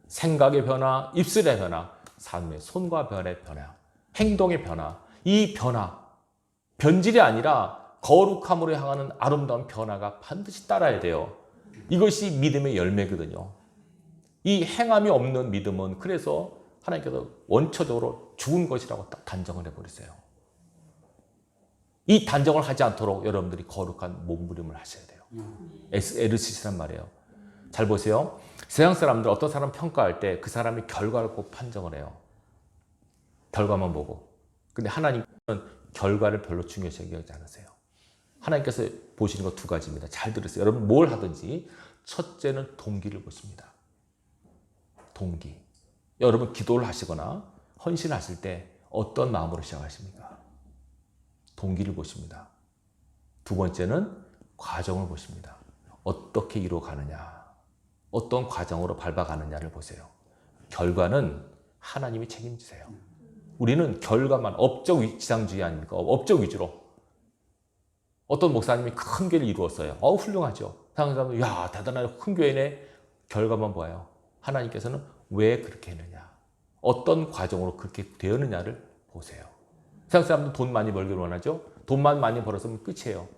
생각의 변화, 입술의 변화, 삶의 손과 별의 변화, 행동의 변화, 이 변화, 변질이 아니라 거룩함으로 향하는 아름다운 변화가 반드시 따라야 돼요. 이것이 믿음의 열매거든요. 이 행함이 없는 믿음은 그래서 하나님께서 원초적으로 죽은 것이라고 딱 단정을 해버리세요. 이 단정을 하지 않도록 여러분들이 거룩한 몸부림을 하셔야 돼요. 애를 쓰시란 말이에요. 잘 보세요. 세상 사람들 어떤 사람 평가할 때 그 사람의 결과를 꼭 판정을 해요. 결과만 보고. 근데 하나님은 결과를 별로 중요시 여기지 않으세요. 하나님께서 보시는 거 두 가지입니다. 잘 들으세요. 여러분 뭘 하든지 첫째는 동기를 보십니다. 동기. 여러분 기도를 하시거나 헌신을 하실 때 어떤 마음으로 시작하십니까? 동기를 보십니다. 두 번째는 과정을 보십니다. 어떻게 이루어가느냐, 어떤 과정으로 밟아가느냐를 보세요. 결과는 하나님이 책임지세요. 우리는 결과만, 업적 지상주의 아닙니까? 업적 위주로. 어떤 목사님이 큰 교회를 이루었어요. 훌륭하죠. 다른 사람은 야 대단한 큰 교회네. 결과만 봐요. 하나님께서는 왜 그렇게 했느냐, 어떤 과정으로 그렇게 되었느냐를 보세요. 세상 사람들은 돈 많이 벌기를 원하죠. 돈만 많이 벌었으면 끝이에요.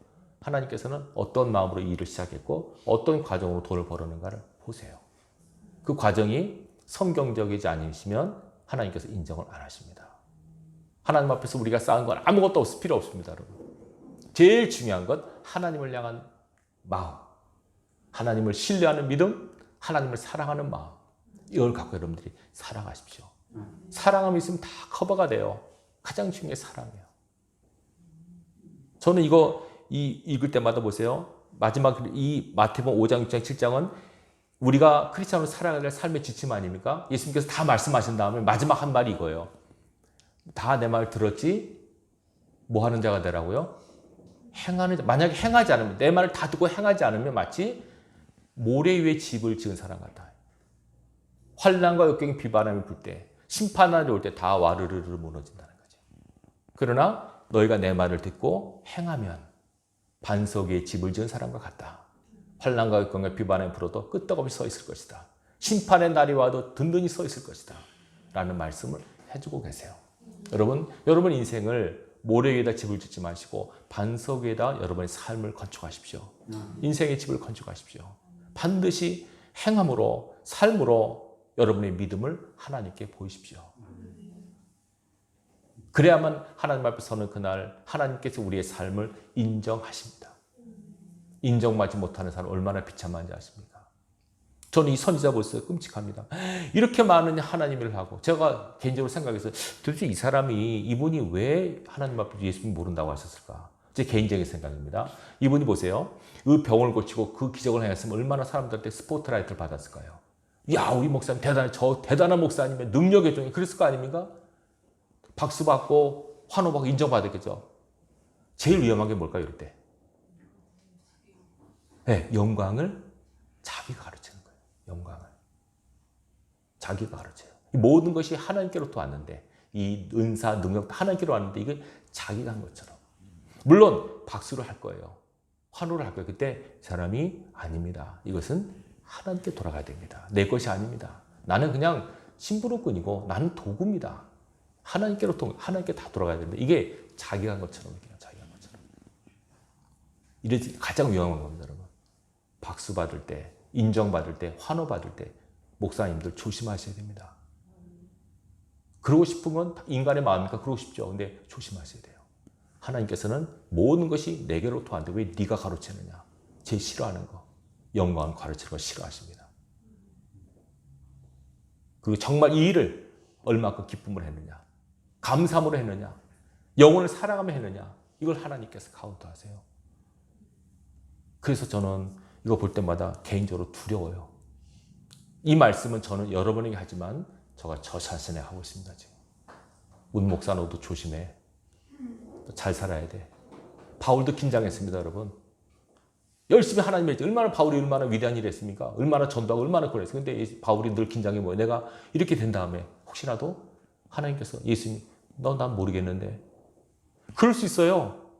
하나님께서는 어떤 마음으로 이 일을 시작했고 어떤 과정으로 돈을 벌었는가를 보세요. 그 과정이 성경적이지 않으시면 하나님께서 인정을 안 하십니다. 하나님 앞에서 우리가 쌓은 건 아무것도 필요 없습니다. 여러분. 제일 중요한 건 하나님을 향한 마음, 하나님을 신뢰하는 믿음, 하나님을 사랑하는 마음, 이걸 갖고 여러분들이 살아가십시오. 사랑함이 있으면 다 커버가 돼요. 가장 중요한 게 사랑이에요. 저는 읽을 때마다 보세요. 마지막 이 마태복음 5장, 6장, 7장은 우리가 크리스찬으로 살아가야 될 삶의 지침 아닙니까? 예수님께서 다 말씀하신 다음에 마지막 한 말이 이거예요. 다 내 말 들었지? 뭐 하는 자가 되라고요? 행하는 자. 만약에 행하지 않으면, 내 말을 다 듣고 행하지 않으면 마치 모래 위에 집을 지은 사람 같아. 환난과 역경이 비바람이 불 때, 심판날이 올 때 다 와르르르 무너진다는 거지. 그러나 너희가 내 말을 듣고 행하면 반석 위에 집을 지은 사람과 같다. 환난과 역경과 비바람이 불어도 끄떡없이 서 있을 것이다. 심판의 날이 와도 든든히 서 있을 것이다. 라는 말씀을 해주고 계세요. 여러분 인생을 모래 위에다 집을 짓지 마시고 반석 위에다 여러분의 삶을 건축하십시오. 인생의 집을 건축하십시오. 반드시 행함으로, 삶으로 여러분의 믿음을 하나님께 보이십시오. 그래야만 하나님 앞에 서는 그날 하나님께서 우리의 삶을 인정하십니다. 인정받지 못하는 사람 얼마나 비참한지 아십니까? 저는 이 선지자 보세요. 끔찍합니다. 이렇게 많은 하나님을 하고 제가 개인적으로 생각해서 도대체 이분이 왜 하나님 앞에 예수님 모른다고 하셨을까? 제 개인적인 생각입니다. 이분이 보세요. 그 병을 고치고 그 기적을 행했으면 얼마나 사람들한테 스포트라이트를 받았을까요? 야, 우리 목사님 대단해. 저 대단한 목사님의 능력의 종이 그랬을 거 아닙니까? 박수 받고 환호받고 인정받았겠죠. 제일 위험한 게 뭘까요? 이럴 때. 네, 영광을 자기가 가르치는 거예요. 영광을. 자기가 가르쳐요. 이 모든 것이 하나님께로부터 왔는데 이 은사, 능력 하나님께로 왔는데 이게 자기가 한 것처럼. 물론 박수를 할 거예요. 환호를 할 거예요. 그때 사람이 아닙니다. 이것은 하나님께 돌아가야 됩니다. 내 것이 아닙니다. 나는 그냥 심부름꾼이고 나는 도구입니다. 하나님께 다 돌아가야 됩니다. 이게 자기가 한 것처럼 느껴요. 자기가 한 것처럼. 이게 가장 위험한 겁니다, 여러분. 박수 받을 때, 인정받을 때, 환호 받을 때 목사님들 조심하셔야 됩니다. 그러고 싶은 건 인간의 마음이니까 그러고 싶죠. 근데 조심하셔야 돼요. 하나님께서는 모든 것이 내게로부터 왔는데 왜 네가 가르치느냐. 제일 싫어하는 거. 영광을 가르치는 거 싫어하십니다. 그리고 정말 이 일을 얼마큼 기쁨을 했느냐. 감사함으로 했느냐. 영혼을 사랑하며 했느냐. 이걸 하나님께서 카운트하세요. 그래서 저는 이거 볼 때마다 개인적으로 두려워요. 이 말씀은 저는 여러분에게 하지만 저 자신에 하고 있습니다. 지금. 문 목사 너도 조심해. 잘 살아야 돼. 바울도 긴장했습니다, 여러분. 열심히 하나님의 바울이 얼마나 위대한 일을 했습니까? 얼마나 전도하고 얼마나 그랬어요. 근데 바울이 늘 긴장이 뭐예요? 내가 이렇게 된 다음에 혹시라도 하나님께서 예수님 난 모르겠는데 그럴 수 있어요.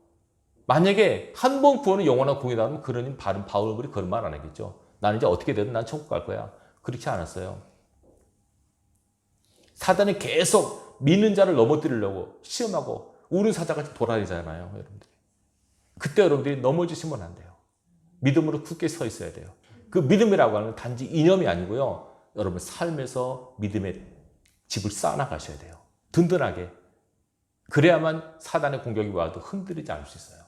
만약에 한 번 구원은 영원한 공이라면 그러니 바울이 그런 말 안 하겠죠. 나는 이제 어떻게 되든 난 천국 갈 거야. 그렇지 않았어요. 사단이 계속 믿는 자를 넘어뜨리려고 시험하고 우는 사자같이 돌아다니잖아요. 여러분들이. 그때 여러분들이 넘어지시면 안 돼요. 믿음으로 굳게 서 있어야 돼요. 그 믿음이라고 하는 건 단지 이념이 아니고요. 여러분 삶에서 믿음의 집을 쌓아나가셔야 돼요. 든든하게. 그래야만 사단의 공격이 와도 흔들리지 않을 수 있어요.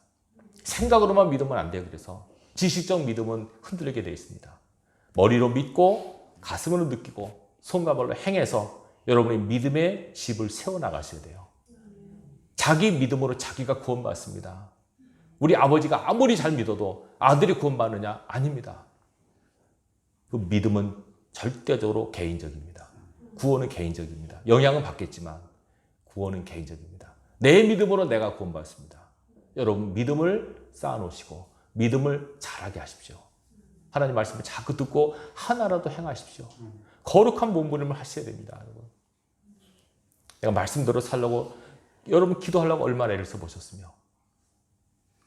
생각으로만 믿으면 안 돼요. 그래서 지식적 믿음은 흔들리게 되어 있습니다. 머리로 믿고 가슴으로 느끼고 손과 발로 행해서 여러분의 믿음의 집을 세워나가셔야 돼요. 자기 믿음으로 자기가 구원받습니다. 우리 아버지가 아무리 잘 믿어도 아들이 구원받느냐? 아닙니다. 그 믿음은 절대적으로 개인적입니다. 구원은 개인적입니다. 영향은 받겠지만 구원은 개인적입니다. 내 믿음으로 내가 구원받습니다. 여러분 믿음을 쌓아놓으시고 믿음을 잘하게 하십시오. 하나님 말씀을 자꾸 듣고 하나라도 행하십시오. 거룩한 몸부림을 하셔야 됩니다. 여러분. 내가 말씀대로 살려고 여러분 기도하려고 얼마나 애를 써보셨으며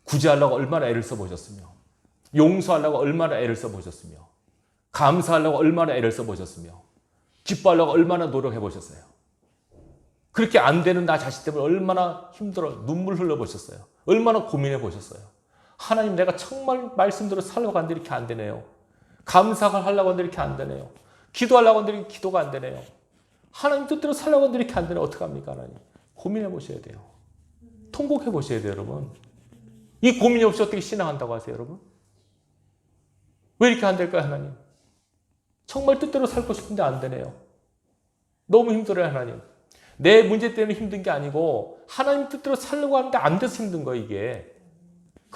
구제하려고 얼마나 애를 써보셨으며 용서하려고 얼마나 애를 써보셨으며 감사하려고 얼마나 애를 써보셨으며 기뻐하려고 얼마나 노력해보셨어요. 그렇게 안 되는 나 자신 때문에 얼마나 힘들어 눈물 흘려보셨어요. 얼마나 고민해보셨어요. 하나님 내가 정말 말씀대로 살려고 하는데 이렇게 안 되네요. 감사를 하려고 하는데 이렇게 안 되네요. 기도하려고 하는데 기도가 안 되네요. 하나님 뜻대로 살려고 하는데 이렇게 안 되네요. 어떡합니까 하나님. 고민해보셔야 돼요. 통곡해보셔야 돼요 여러분. 이 고민이 없이 어떻게 신앙한다고 하세요 여러분? 왜 이렇게 안 될까요 하나님? 정말 뜻대로 살고 싶은데 안 되네요. 너무 힘들어요 하나님. 내 문제 때문에 힘든 게 아니고 하나님 뜻대로 살려고 하는데 안 돼서 힘든 거예요 이게.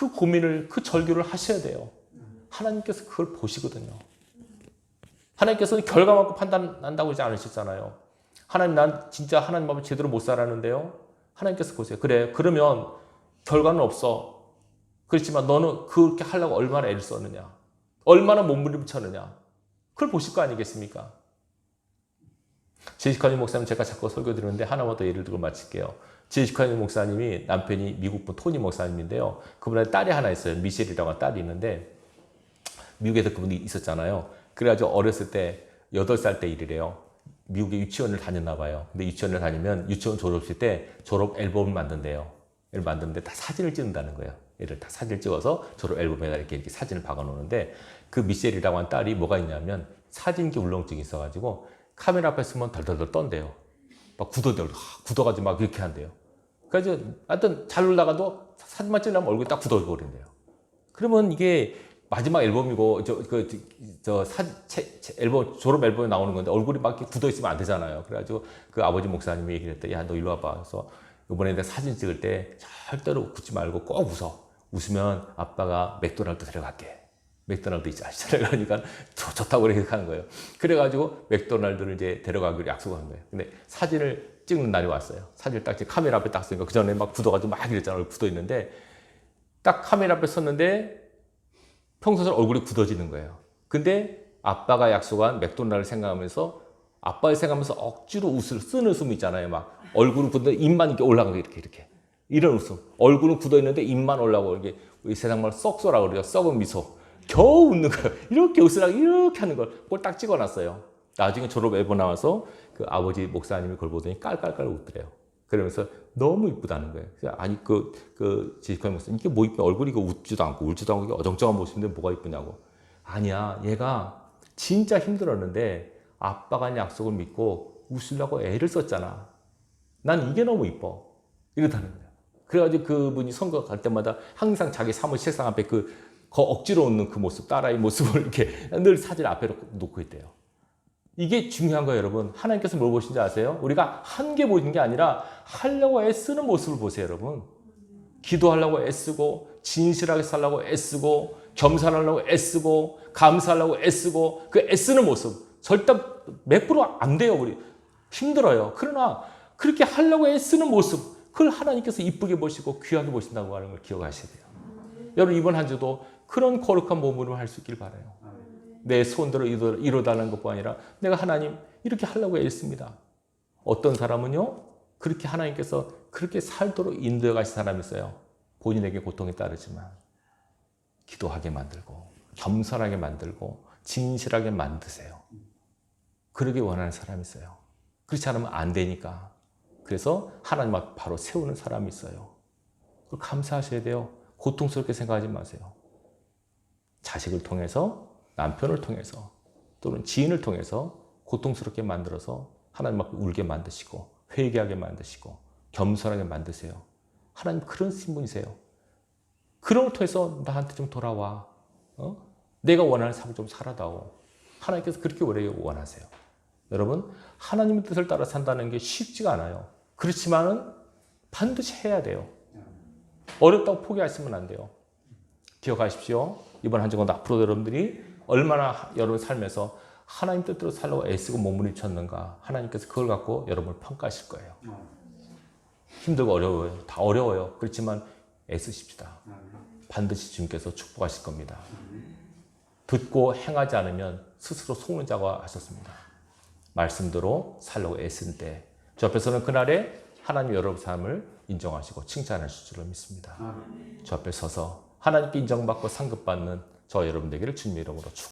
그 고민을, 그 절규를 하셔야 돼요. 하나님께서 그걸 보시거든요. 하나님께서는 결과만큼 판단한다고 하지 않으셨잖아요. 하나님, 난 진짜 하나님 앞에 제대로 못 살았는데요. 하나님께서 보세요. 그래, 그러면 결과는 없어. 그렇지만 너는 그렇게 하려고 얼마나 애를 썼느냐. 얼마나 몸부림쳤느냐. 그걸 보실 거 아니겠습니까? 제시카님 목사님 제가 자꾸 설교 드리는데 하나만 더 예를 들고 마칠게요. 제시카님 목사님이 남편이 미국분 토니 목사님인데요. 그분한테 딸이 하나 있어요. 미셸이라고 딸이 있는데 미국에서 그분이 있었잖아요. 그래가지고 어렸을 때 8살 때 일이래요. 미국에 유치원을 다녔나 봐요. 근데 유치원을 다니면 유치원 졸업식 때 졸업 앨범을 만든대요. 앨범 만드는데 다 사진을 찍는다는 거예요. 얘를 다 사진을 찍어서 졸업 앨범에다 이렇게 사진을 박아 놓는데 그 미셸이라고 한 딸이 뭐가 있냐면 사진기 울렁증이 있어가지고 카메라 앞에 서면 덜덜덜 떤대요. 막 굳어가지고 막 이렇게 한대요. 그래서 하여튼 잘 놀다가도 사진만 찍으려면 얼굴이 딱 굳어버린대요. 그러면 이게 마지막 앨범이고 앨범 졸업 앨범에 나오는 건데 얼굴이 막 이렇게 굳어 있으면 안 되잖아요. 그래가지고 그 아버지 목사님이 얘기를 했대. 야, 너 일로 와봐. 그래서 이번에 내가 사진 찍을 때 절대로 굳지 말고 꼭 웃어. 웃으면 아빠가 맥도날드 데려갈게. 맥도날드 있지 아시잖아요. 그러니까 좋다고 그렇게 하는 거예요. 그래가지고 맥도날드를 이제 데려가기로 약속한 거예요. 근데 사진을 찍는 날이 왔어요. 사진을 딱 카메라 앞에 딱 쓰니까 그 전에 막 굳어가지고 막 이랬잖아요. 굳어 있는데 딱 카메라 앞에 섰는데 평소처럼 얼굴이 굳어지는 거예요. 근데 아빠가 약속한 맥도날드를 생각하면서 아빠를 생각하면서 억지로 쓰는 웃음 있잖아요. 막 얼굴은 굳어 입만 이렇게 올라가고 이렇게 이런 웃음. 얼굴은 굳어 있는데 입만 올라가고 이게 우리 세상말 썩소라고 그러죠. 썩은 미소. 겨우 웃는 거예요. 이렇게 웃으라고 이렇게 하는 걸 그걸 딱 찍어놨어요. 나중에 졸업 앨범 나와서 그 아버지 목사님이 그걸 보더니 깔깔깔 웃더래요. 그러면서 너무 이쁘다는 거예요. 아니 제시카 목사님 이게 뭐 이쁘냐 얼굴이 웃지도 않고 울지도 않고 어정쩡한 모습인데 뭐가 이쁘냐고. 아니야 얘가 진짜 힘들었는데 아빠가 한 약속을 믿고 웃으려고 애를 썼잖아. 난 이게 너무 이뻐. 이렇다는 거예요. 그래가지고 그분이 선거 갈 때마다 항상 자기 사무실 책상 앞에 그 억지로 웃는 그 모습, 딸아이 모습을 이렇게 늘 사진 앞에 놓고 있대요. 이게 중요한 거예요, 여러분. 하나님께서 뭘 보시는지 아세요? 우리가 한 게 보이는 게 아니라 하려고 애쓰는 모습을 보세요, 여러분. 기도하려고 애쓰고, 진실하게 살려고 애쓰고, 겸손하려고 애쓰고, 감사하려고 애쓰고, 그 애쓰는 모습. 절대 몇 프로 안 돼요, 우리. 힘들어요. 그러나 그렇게 하려고 애쓰는 모습, 그걸 하나님께서 이쁘게 보시고 귀하게 보신다고 하는 걸 기억하셔야 돼요. 여러분 이번 한 주도 그런 거룩한 몸으로 할 수 있길 바라요. 내 손들어 이루다는 것뿐 아니라 내가 하나님 이렇게 하려고 애씁니다. 어떤 사람은요 그렇게 하나님께서 그렇게 살도록 인도해 가신 사람이 있어요. 본인에게 고통이 따르지만 기도하게 만들고 겸손하게 만들고 진실하게 만드세요. 그러기 원하는 사람이 있어요. 그렇지 않으면 안 되니까. 그래서 하나님 앞에 바로 세우는 사람이 있어요. 그걸 감사하셔야 돼요. 고통스럽게 생각하지 마세요. 자식을 통해서, 남편을 통해서, 또는 지인을 통해서 고통스럽게 만들어서 하나님 앞에 울게 만드시고, 회개하게 만드시고, 겸손하게 만드세요. 하나님 그런 신분이세요. 그런 걸 통해서 나한테 좀 돌아와. 내가 원하는 삶을 좀 살아다오. 하나님께서 그렇게 원하세요. 여러분, 하나님의 뜻을 따라 산다는 게 쉽지가 않아요. 그렇지만은 반드시 해야 돼요. 어렵다고 포기하시면 안 돼요. 기억하십시오. 이번 한 주간 앞으로 여러분들이 얼마나 여러분 삶에서 하나님 뜻대로 살려고 애쓰고 몸부림쳤는가 하나님께서 그걸 갖고 여러분을 평가하실 거예요. 힘들고 어려워요. 다 어려워요. 그렇지만 애쓰십시다. 반드시 주님께서 축복하실 겁니다. 듣고 행하지 않으면 스스로 속는 자가 하셨습니다. 말씀대로 살려고 애쓴 때 저 앞에서는 그날에 하나님 여러분 삶을 인정하시고 칭찬하실 줄을 믿습니다. 저 앞에 서서 하나님께 인정받고 상급받는 저 여러분 되기를 주님의 이름으로 축복합니다.